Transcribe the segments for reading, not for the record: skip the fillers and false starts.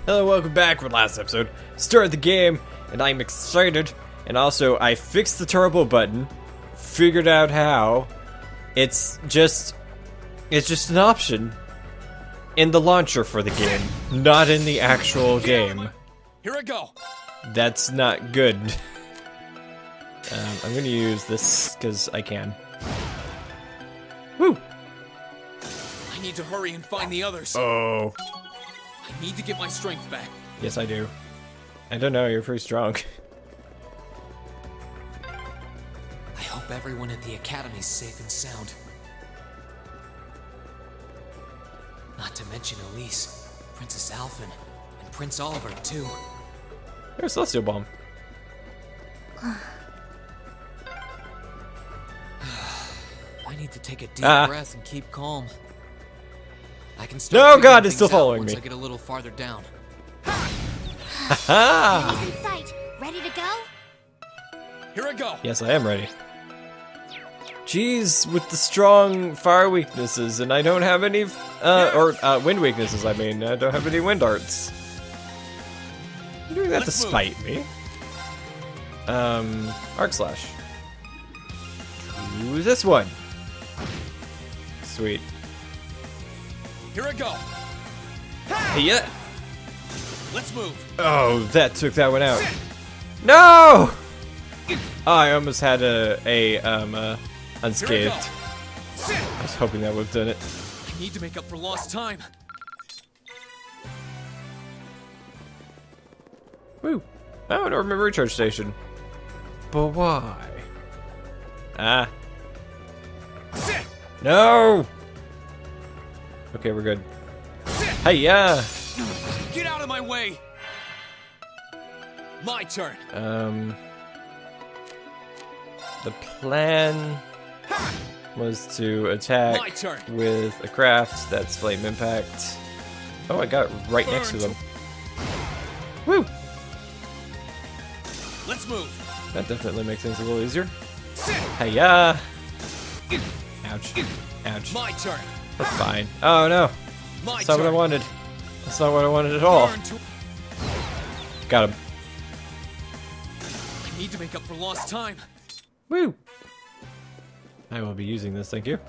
Hello, welcome back with last episode. Started the game, and I'm excited. And also, I fixed the turbo button, figured out how. It's just an option in the launcher for the game, not in the actual game. Here I go. That's not good. I'm gonna use this because I can. Woo! I need to hurry and find the others. Oh. I need to get my strength back. Yes, I do. I don't know, you're pretty strong. I hope everyone at the academy's safe and sound. Not to mention Elise, Princess Alphen, and Prince Oliver, too. There's Celestial Bomb. I need to take a deep Ah. breath and keep calm. I can No, start God, figuring it's still things out following once me. I get a little farther down. Ha! Enemies in sight. Ready to go? Here I go. Yes, I am ready. Jeez, with the strong fire weaknesses, and I don't have any, wind weaknesses, I mean. I don't have any wind arts. You're doing that to Let's move. spite me. Arc Slash. Who's this one? Sweet. Here I go. Yeah. Let's move. Oh, that took that one out. No! Oh, I almost had unscathed. Here I go. I was hoping that would have done it. I need to make up for lost time. Woo. Oh, an orbital recharge station. But why? Ah. No! Okay, we're good. Hey, yeah! Get out of my way. My turn. The plan was to attack My turn. with a craft that's flame impact. Oh, I got it right next to them. Woo! Let's move. That definitely makes things a little easier. Hey-ya! Ouch. Ouch. My turn. That's fine. Oh no! My That's not turn. what I wanted. That's not what I wanted at all. Burn to- Got him. I need to make up for lost time. Woo! I will be using this, thank you.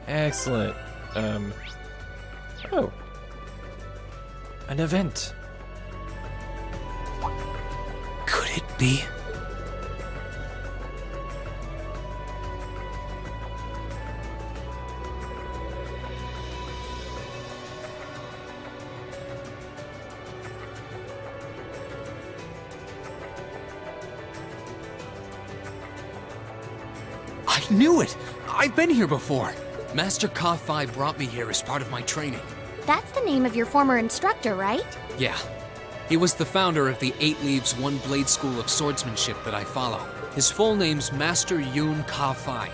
Excellent. Oh. An event. Could it be? I knew it! I've been here before. Master Ka-Fi brought me here as part of my training. That's the name of your former instructor, right? Yeah. He was the founder of the 8 Leaves, 1 Blade School of Swordsmanship that I follow. His full name's Master Yun Ka-Fi,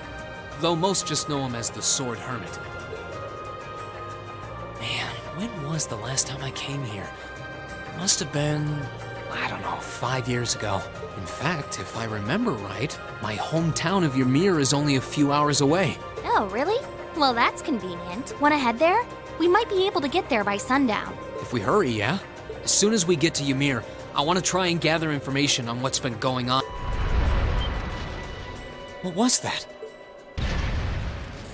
though most just know him as the Sword Hermit. Man, when was the last time I came here? It must have been, I don't know, 5 years ago. In fact, if I remember right, my hometown of Ymir is only a few hours away. Oh, really? Well, that's convenient. Wanna head there? We might be able to get there by sundown. If we hurry, yeah? As soon as we get to Ymir, I want to try and gather information on what's been going on. What was that?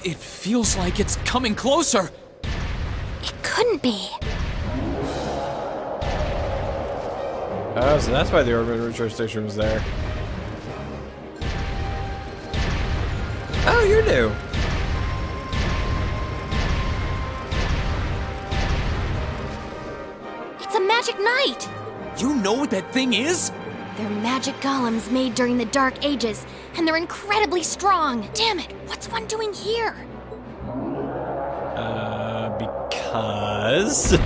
It feels like it's coming closer! It couldn't be. Oh, so that's why the orbital recharge station was there. Oh, you're new. It's a magic knight! You know what that thing is? They're magic golems made during the Dark Ages, and they're incredibly strong. Damn it, what's one doing here? Because...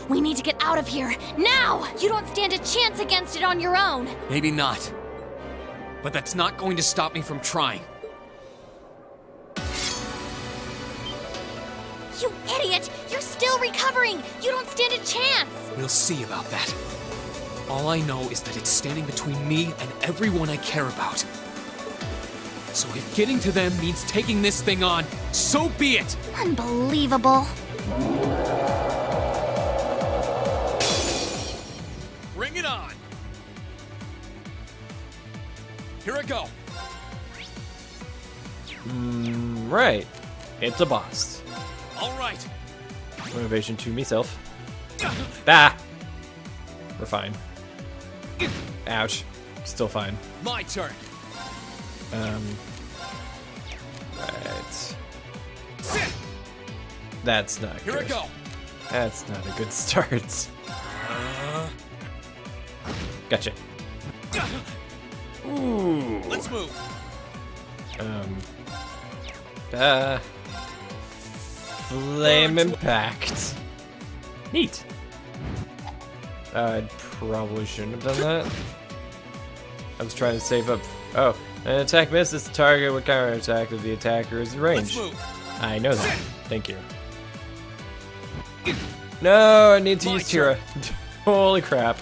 We need to get out of here, now! You don't stand a chance against it on your own. Maybe not. But that's not going to stop me from trying. You idiot! You're still recovering! You don't stand a chance! We'll see about that. All I know is that it's standing between me and everyone I care about. So if getting to them means taking this thing on, so be it! Unbelievable. Bring it on! Here I go. Right. It's a boss. All right. Motivation to myself. Ah! We're fine. Ouch. Still fine. My turn. Right. That's not Here good. I go. That's not a good start. Gotcha. Ooh. Let's move. Flame impact. Neat. I probably shouldn't have done that. I was trying to save up. Oh, an attack misses the target with counterattack if the attacker is in range. Let's move. I know that. Thank you. No, I need to My use Tira. Holy crap.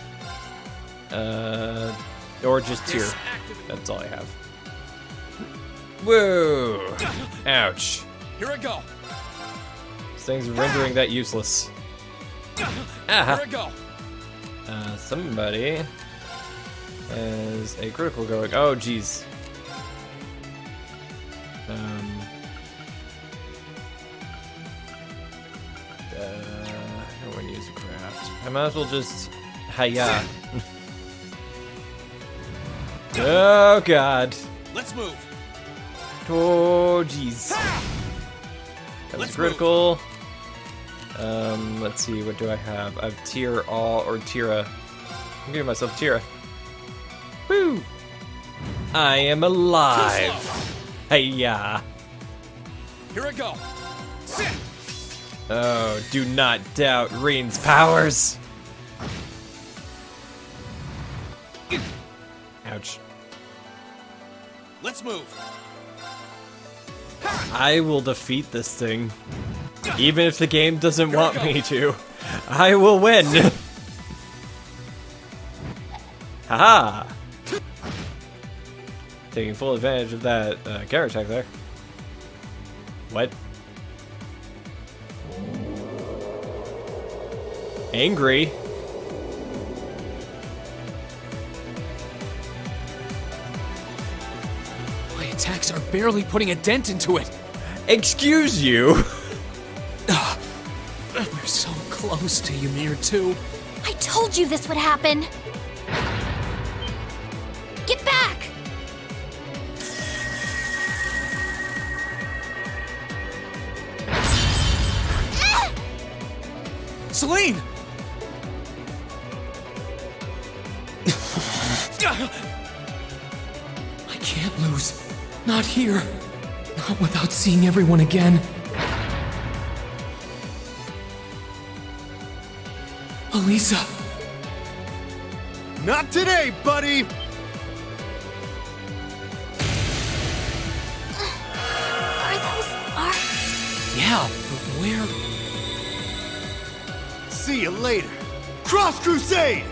Or just Tira. Disactivate. That's all I have. Whoa! Ouch. Here I go. This thing's rendering that useless. Here Ah! I go. Somebody has a critical going. Oh, jeez. I don't want to use a craft. I might as well just... Hiya. Oh, God. Let's move. Oh, jeez. That was Let's critical. Let's see, what do I have? I have Tier All or Tira. I'm giving myself Tira. Woo! I am alive. Hiya. Here I go. Sit. Oh, do not doubt Rean's powers. Ouch. Let's move. I will defeat this thing. Even if the game doesn't want me to. I will win. Haha. Taking full advantage of that counterattack there. What? Angry. My attacks are barely putting a dent into it. Excuse you. We're so close to Ymir too. I told you this would happen. Get back! Celine! I can't lose. Not here. Not without seeing everyone again. Elisa! Not today, buddy! Are those arts? Yeah, but where? See you later. Cross Crusade!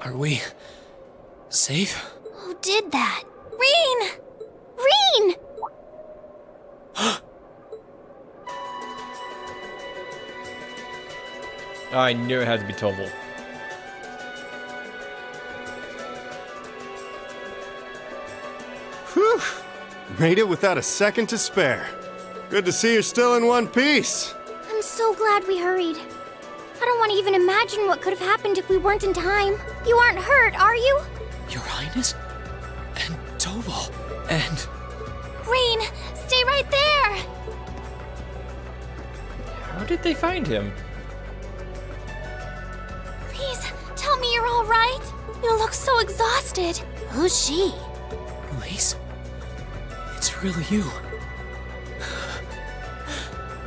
Are we safe? Who did that? Rean! Rean! Oh, I knew it had to be Toval. Whew! Made it without a second to spare. Good to see you're still in one piece. I'm so glad we hurried. I don't want to even imagine what could have happened if we weren't in time. You aren't hurt, are you? Your Highness? And Toval? And... Rean, stay right there! How did they find him? Please, tell me you're all right. You look so exhausted. Who's she? Elise? It's really you.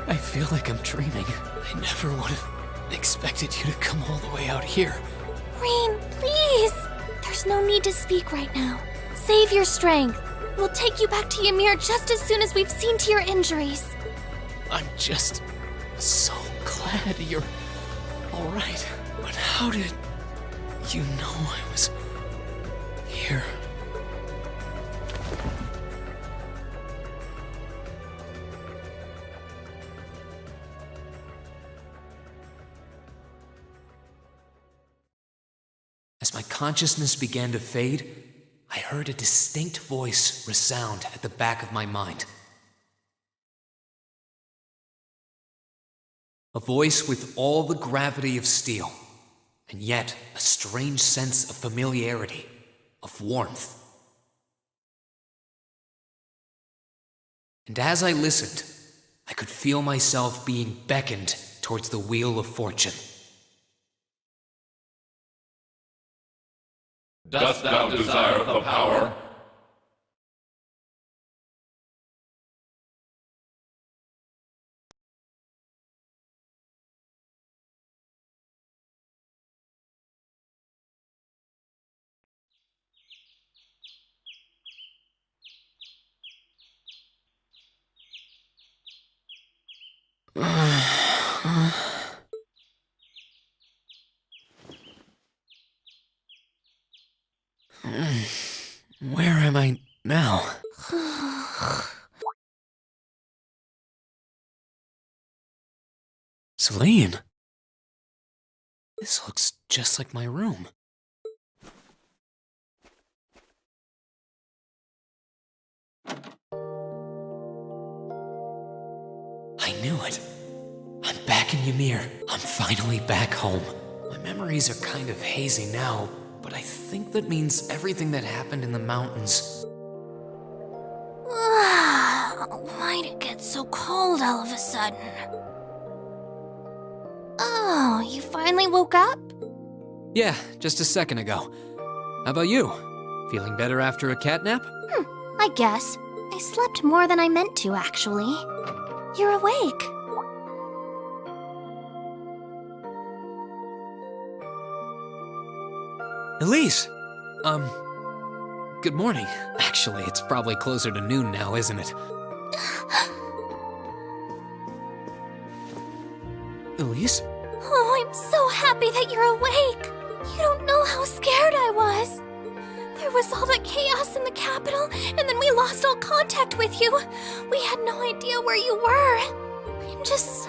I feel like I'm dreaming. I never would have expected you to come all the way out here. Rean, please! There's no need to speak right now. Save your strength. We'll take you back to Ymir just as soon as we've seen to your injuries. I'm just so glad you're all right. But how did you know I was here? As my consciousness began to fade, I heard a distinct voice resound at the back of my mind. A voice with all the gravity of steel, and yet a strange sense of familiarity, of warmth. And as I listened, I could feel myself being beckoned towards the wheel of fortune. Dost thou desire the power? Where am I now? Celine? This looks just like my room. I knew it. I'm back in Ymir. I'm finally back home. My memories are kind of hazy now, but I think that means everything that happened in the mountains. Why'd it get so cold all of a sudden? Oh, you finally woke up? Yeah, just a second ago. How about you? Feeling better after a cat nap? I guess. I slept more than I meant to, actually. You're awake. Elise! Good morning. Actually, it's probably closer to noon now, isn't it? Elise? Oh, I'm so happy that you're awake. You don't know how scared I was. There was all that chaos in the capital, and then we lost all contact with you. We had no idea where you were. I'm just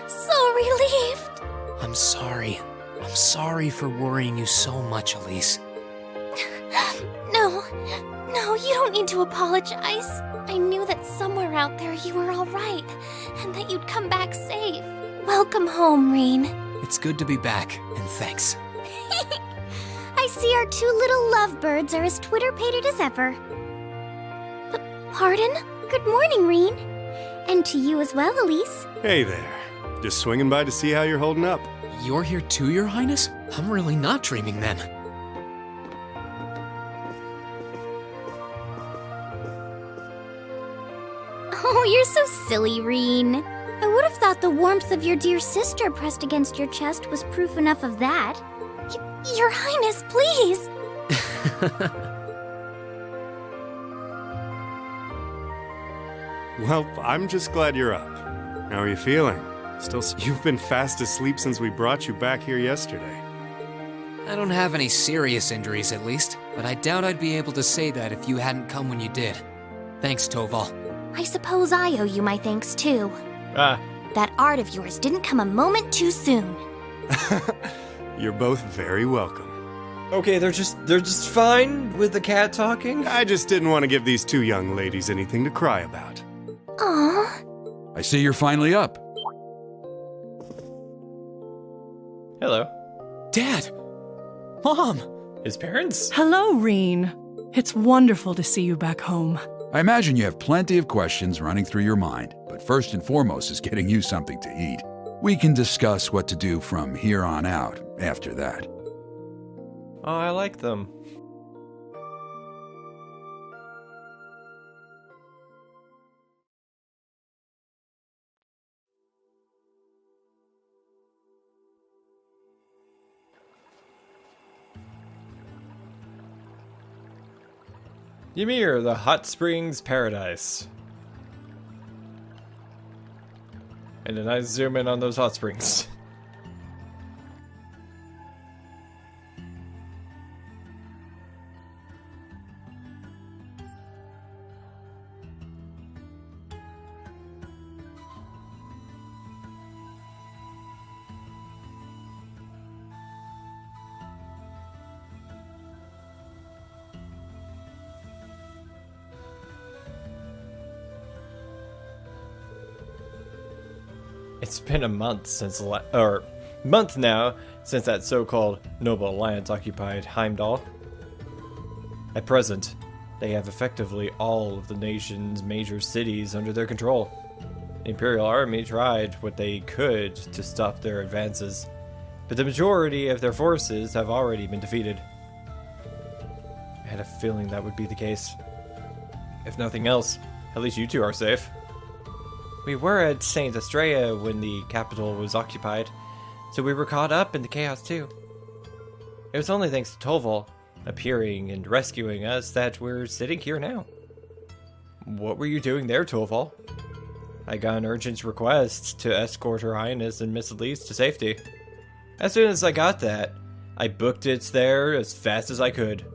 so relieved. I'm sorry. I'm sorry for worrying you so much, Elise. No, you don't need to apologize. I knew that somewhere out there you were all right, and that you'd come back safe. Welcome home, Rean. It's good to be back, and thanks. I see our two little lovebirds are as Twitter-pated as ever. Pardon? Good morning, Rean. And to you as well, Elise. Hey there. Just swinging by to see how you're holding up. You're here too, Your Highness? I'm really not dreaming then. Oh, you're so silly, Rean. I would have thought the warmth of your dear sister pressed against your chest was proof enough of that. Your Highness, please! Well, I'm just glad you're up. How are you feeling? You've been fast asleep since we brought you back here yesterday. I don't have any serious injuries, at least, but I doubt I'd be able to say that if you hadn't come when you did. Thanks, Toval. I suppose I owe you my thanks, too. That art of yours didn't come a moment too soon. You're both very welcome. Okay, they're just fine with the cat talking? I just didn't want to give these two young ladies anything to cry about. Aww. I see you're finally up. Hello. Dad! Mom! His parents? Hello, Rean. It's wonderful to see you back home. I imagine you have plenty of questions running through your mind, but first and foremost is getting you something to eat. We can discuss what to do from here on out after that. Oh, I like them. Ymir, the hot springs paradise. And a nice zoom in on those hot springs. It's been a month since month now since that so-called Noble Alliance occupied Heimdall. At present, they have effectively all of the nation's major cities under their control. The Imperial Army tried what they could to stop their advances, but the majority of their forces have already been defeated. I had a feeling that would be the case. If nothing else, at least you two are safe. We were at St. Estrella when the capital was occupied, so we were caught up in the chaos too. It was only thanks to Toval appearing and rescuing us that we're sitting here now. What were you doing there, Toval? I got an urgent request to escort Her Highness and Miss Elise to safety. As soon as I got that, I booked it there as fast as I could.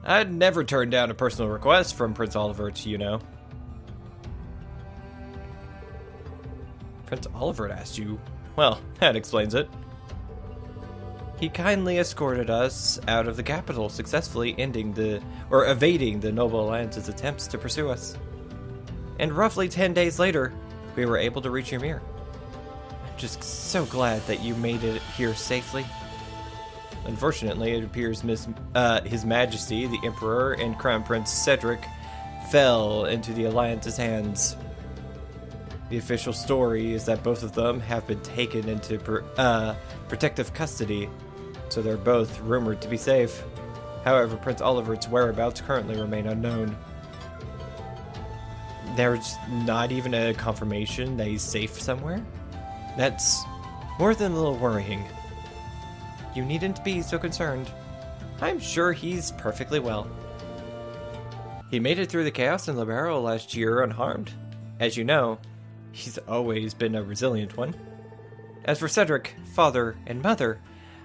I'd never turn down a personal request from Prince Olivert, you know. Prince Olivert asked you? Well, that explains it. He kindly escorted us out of the capital, successfully evading the Noble Alliance's attempts to pursue us. And roughly 10 days later, we were able to reach Ymir. I'm just so glad that you made it here safely. Unfortunately, it appears His Majesty, the Emperor, and Crown Prince Cedric fell into the Alliance's hands. The official story is that both of them have been taken into protective custody, so they're both rumored to be safe. However, Prince Olivert's whereabouts currently remain unknown. There's not even a confirmation that he's safe somewhere? That's more than a little worrying. You needn't be so concerned. I'm sure he's perfectly well. He made it through the chaos in Libero last year unharmed. As you know, he's always been a resilient one. As for Cedric, father, and mother,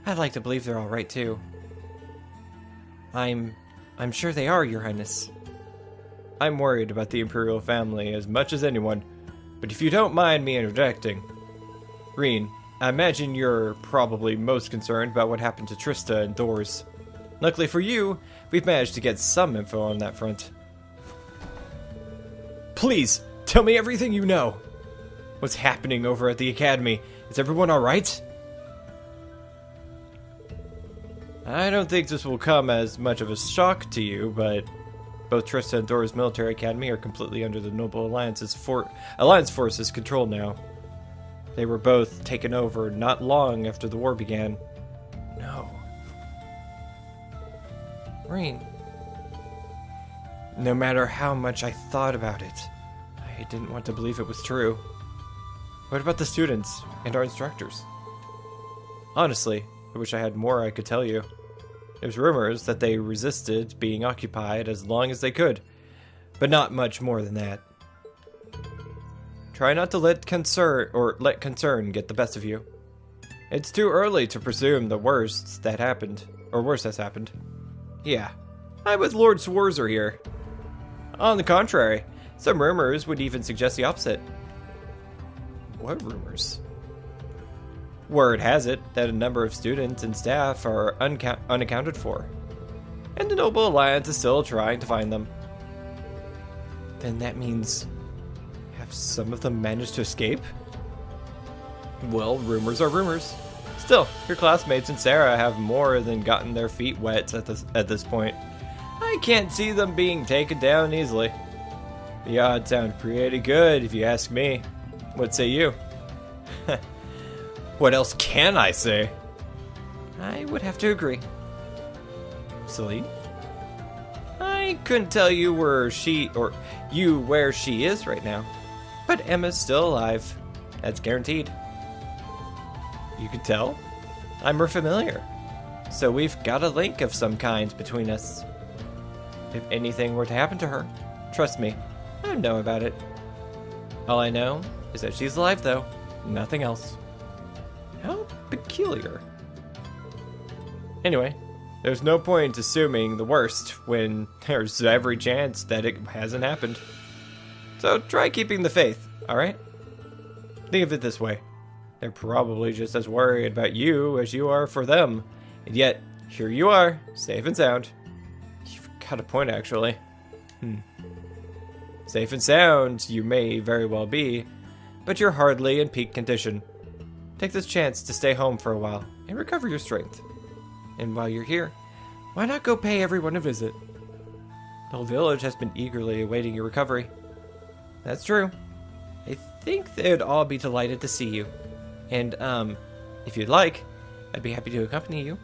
I'd like to believe they're all right too. I'm sure they are, Your Highness. I'm worried about the Imperial family as much as anyone, but if you don't mind me interjecting. Rean, I imagine you're probably most concerned about what happened to Trista and Thors. Luckily for you, we've managed to get some info on that front. Please, tell me everything you know. What's happening over at the Academy? Is everyone alright? I don't think this will come as much of a shock to you, but both Trista and Thor's military academy are completely under the Noble Alliance forces' control now. They were both taken over not long after the war began. No. Rean. No matter how much I thought about it, I didn't want to believe it was true. What about the students and our instructors? Honestly, I wish I had more I could tell you. There's rumors that they resisted being occupied as long as they could, but not much more than that. Try not to let concern get the best of you. It's too early to presume the worst has happened. Yeah, I'm with Lord Schwarzer here. On the contrary, some rumors would even suggest the opposite. What rumors? Word has it that a number of students and staff are unaccounted for, and the Noble Alliance is still trying to find them. Then that means, have some of them managed to escape? Well, rumors are rumors. Still, your classmates and Sarah have more than gotten their feet wet at this point. I can't see them being taken down easily. The odds sound pretty good if you ask me. What say you? What else can I say? I would have to agree. Celine? I couldn't tell you where she is right now, but Emma's still alive. That's guaranteed. You can tell? I'm her familiar, so we've got a link of some kind between us. if anything were to happen to her. Trust me, I don't know about it. All I know is that she's alive, though. Nothing else. How peculiar. Anyway, there's no point assuming the worst when there's every chance that it hasn't happened. So try keeping the faith, alright? Think of it this way. They're probably just as worried about you as you are for them. And yet, here you are, safe and sound. You've got a point, actually. Safe and sound, you may very well be, but you're hardly in peak condition. Take this chance to stay home for a while and recover your strength. And while you're here, why not go pay everyone a visit? The whole village has been eagerly awaiting your recovery. That's true. I think they'd all be delighted to see you. And, if you'd like, I'd be happy to accompany you.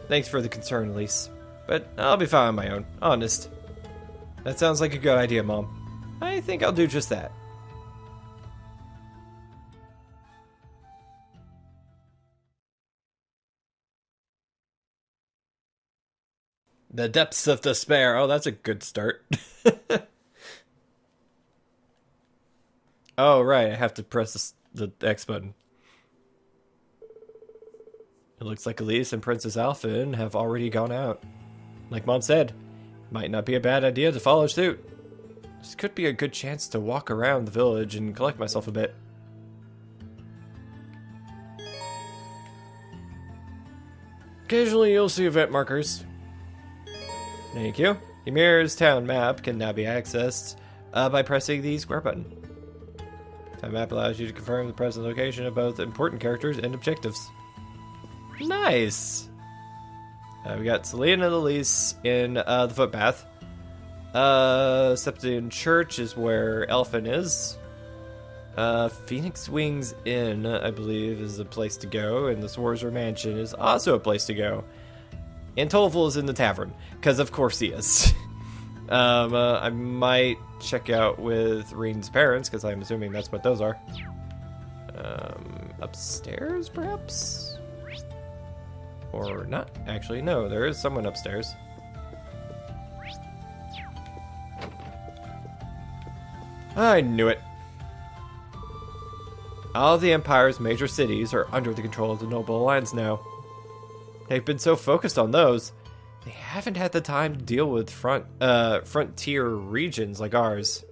Thanks for the concern, Elise. But I'll be fine on my own, honest. That sounds like a good idea, Mom. I think I'll do just that. The depths of despair. Oh, that's a good start. Oh, right. I have to press the X button. It looks like Elise and Princess Alphen have already gone out. Like Mom said, might not be a bad idea to follow suit. This could be a good chance to walk around the village and collect myself a bit. Occasionally you'll see event markers. Thank you. Ymir's town map can now be accessed by pressing the square button. Town map allows you to confirm the present location of both important characters and objectives. Nice! We got Celine and Elise in the footpath. Septian Church is where Elfin is. Phoenix Wings Inn, I believe, is a place to go, and the Schwarzer Mansion is also a place to go. And Tolleful is in the tavern, because of course he is. I might check out with Rean's parents, because I'm assuming that's what those are. Upstairs, perhaps? Or not. Actually, no, there is someone upstairs. I knew it. All of the Empire's major cities are under the control of the Noble Alliance now. They've been so focused on those, they haven't had the time to deal with frontier regions like ours.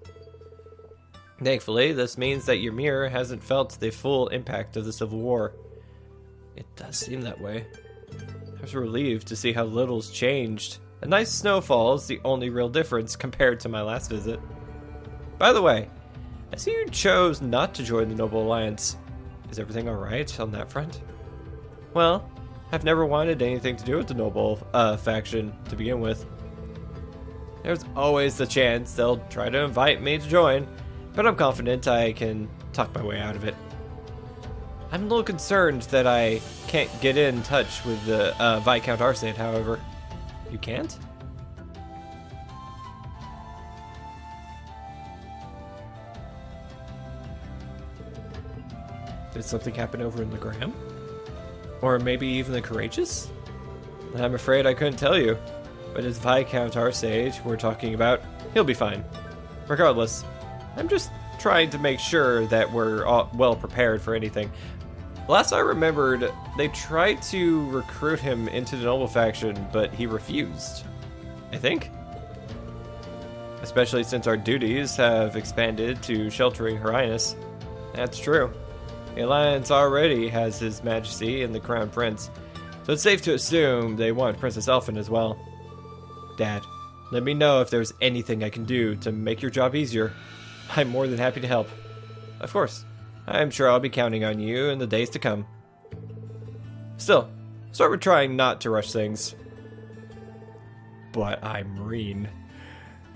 Thankfully, this means that Ymir hasn't felt the full impact of the Civil War. It does seem that way. I was relieved to see how little's changed. A nice snowfall is the only real difference compared to my last visit. By the way, I see you chose not to join the Noble Alliance. Is everything alright on that front? Well, I've never wanted anything to do with the Noble faction to begin with. There's always the chance they'll try to invite me to join, but I'm confident I can talk my way out of it. I'm a little concerned that I can't get in touch with the Viscount Arsate, however. You can't? Did something happen over in Legram? Or maybe even the Courageous? I'm afraid I couldn't tell you. But it's Viscount Arsate we're talking about. He'll be fine. Regardless, I'm just trying to make sure that we're all well prepared for anything. Last I remembered, they tried to recruit him into the Noble faction, but he refused. I think? Especially since our duties have expanded to sheltering Her Highness. That's true. The Alliance already has His Majesty and the Crown Prince, so it's safe to assume they want Princess Elfin as well. Dad, let me know if there's anything I can do to make your job easier. I'm more than happy to help. Of course, I'm sure I'll be counting on you in the days to come. Still, start with trying not to rush things. But I'm Rean.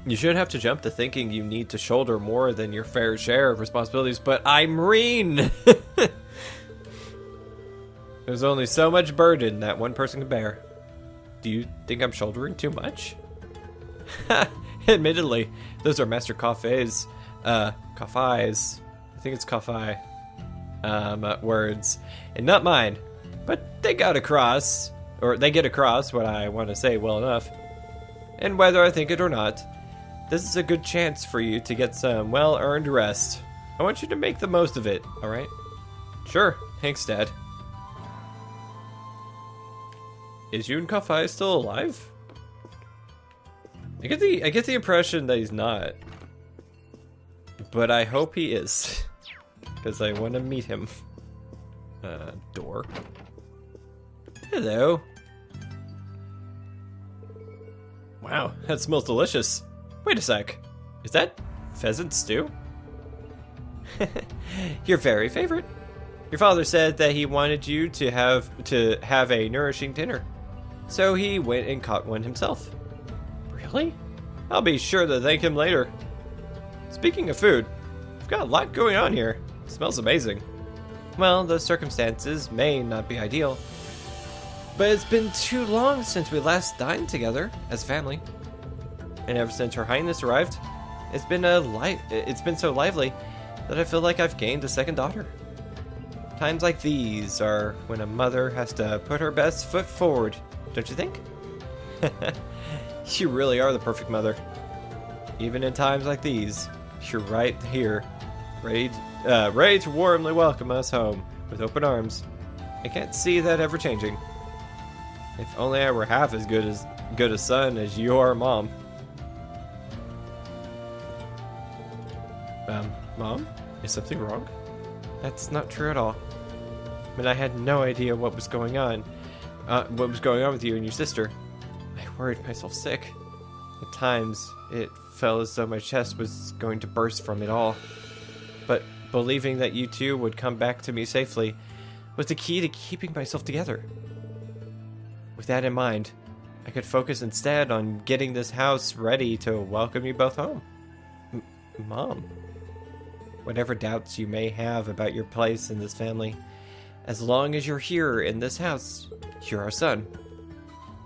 You shouldn't have to jump to thinking you need to shoulder more than your fair share of responsibilities, but I'm Rean! There's only so much burden that one person can bear. Do you think I'm shouldering too much? Admittedly, those are Master Coffey's, Coffey's, I think it's Coffey, words, and not mine. But they get across what I want to say well enough. And whether I think it or not, this is a good chance for you to get some well-earned rest. I want you to make the most of it, alright? Sure, thanks, Dad. Is Yun Kafai still alive? I get the impression that he's not. But I hope he is. Because I want to meet him. Door. Hello. Wow, that smells delicious. Wait a sec. Is that pheasant stew? Your very favorite. Your father said that he wanted you to have a nourishing dinner. So he went and caught one himself. Really? I'll be sure to thank him later. Speaking of food, we've got a lot going on here. It smells amazing. Well, the circumstances may not be ideal, but it's been too long since we last dined together as family. And ever since Her Highness arrived, it's been so lively that I feel like I've gained a second daughter. Times like these are when a mother has to put her best foot forward, don't you think? You really are the perfect mother. Even in times like these, you're right here, ready to warmly welcome us home with open arms. I can't see that ever changing. If only I were half as good a son as your mom. Mom? Is something wrong? That's not true at all. I mean, I had no idea what was going on with you and your sister. I worried myself sick. At times, it felt as though my chest was going to burst from it all. But believing that you two would come back to me safely was the key to keeping myself together. With that in mind, I could focus instead on getting this house ready to welcome you both home. Mom. Whatever doubts you may have about your place in this family, as long as you're here in this house, you're our son.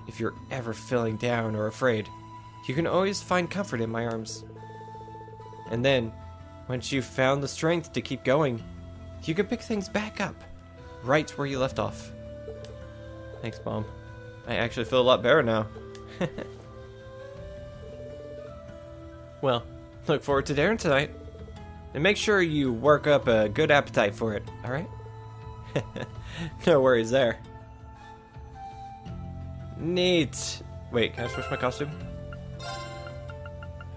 If you're ever feeling down or afraid, you can always find comfort in my arms. And then, once you've found the strength to keep going, you can pick things back up, right where you left off. Thanks, Mom. I actually feel a lot better now. Well, look forward to dinner tonight. And make sure you work up a good appetite for it, alright? No worries there. Neat. Wait, can I switch my costume?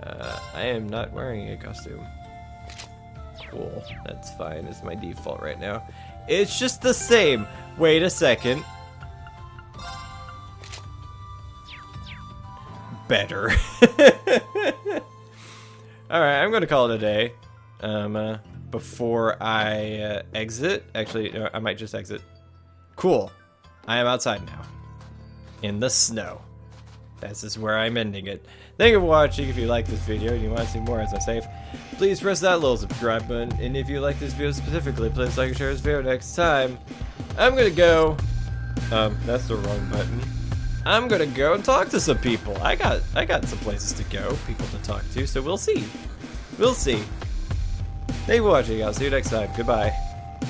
I am not wearing a costume. Cool, that's fine. It's my default right now. It's just the same. Wait a second. Better. Alright, I'm gonna call it a day. Before I exit. Actually, no, I might just exit. Cool. I am outside now. In the snow. This is where I'm ending it. Thank you for watching. If you like this video and you want to see more as I save, please press that little subscribe button. And if you like this video specifically, please like and share this video next time. I'm gonna go. That's the wrong button. I'm gonna go and talk to some people. I got some places to go, people to talk to, so we'll see. We'll see. Thank you for watching. I'll see you next time. Goodbye.